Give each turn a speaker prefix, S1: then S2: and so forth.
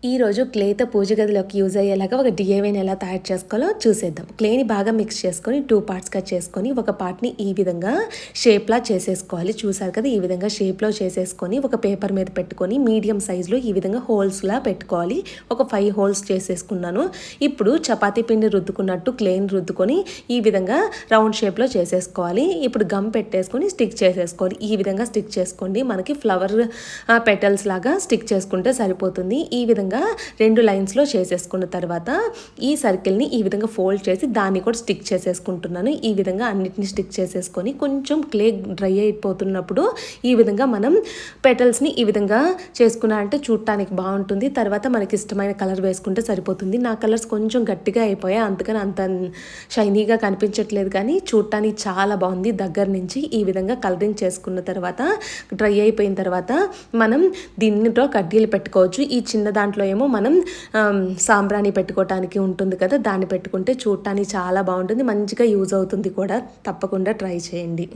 S1: ఈరోజు క్లేతో పూజ గదిలోకి యూజ్ అయ్యేలాగా ఒక డిఐవైని ఎలా తయారు చేసుకోవాలో చూసేద్దాం. క్లేని బాగా మిక్స్ చేసుకొని 2 పార్ట్స్గా చేసుకొని ఒక పార్ట్ని ఈ విధంగా షేప్లా చేసేసుకోవాలి. చూసారు కదా, ఈ విధంగా షేప్లో చేసేసుకొని ఒక పేపర్ మీద పెట్టుకొని మీడియం సైజులో ఈ విధంగా హోల్స్లా పెట్టుకోవాలి. ఒక 5 హోల్స్ చేసేసుకున్నాను. ఇప్పుడు చపాతీ పిండి రుద్దుకున్నట్టు క్లేని రుద్దుకొని ఈ విధంగా రౌండ్ షేప్లో చేసేసుకోవాలి. ఇప్పుడు గమ్ పెట్టేసుకొని స్టిక్ చేసేసుకోవాలి. ఈ విధంగా స్టిక్ చేసుకోండి. మనకి ఫ్లవర్ పెటల్స్ లాగా స్టిక్ చేసుకుంటే సరిపోతుంది. ఈ విధంగా 2 లైన్స్లో చేసేసుకున్న తర్వాత ఈ సర్కిల్ని ఈ విధంగా ఫోల్డ్ చేసి దాన్ని కూడా స్టిక్ చేసేసుకుంటున్నాను. ఈ విధంగా అన్నిటిని స్టిక్ చేసేసుకొని కొంచెం క్లే డ్రై అయిపోతున్నప్పుడు ఈ విధంగా మనం పెటల్స్ని ఈ విధంగా చేసుకున్నారంటే చూడటానికి బాగుంటుంది. తర్వాత మనకి ఇష్టమైన కలర్ వేసుకుంటే సరిపోతుంది. నా కలర్స్ కొంచెం గట్టిగా అయిపోయాయి, అందుకని అంత షైనీగా కనిపించట్లేదు, కానీ చూడటానికి చాలా బాగుంది. దగ్గర నుంచి ఈ విధంగా కలరింగ్ చేసుకున్న తర్వాత డ్రై అయిపోయిన తర్వాత మనం దీనితో కడ్డీలు పెట్టుకోవచ్చు. ఈ చిన్న దాంట్లో ఏమో మనం సాంబ్రాణి పెట్టుకోవటానికి ఉంటుంది కదా, దాన్ని పెట్టుకుంటే చూడటానికి చాలా బాగుంటుంది, మంచిగా యూజ్ అవుతుంది కూడా. తప్పకుండా ట్రై చేయండి.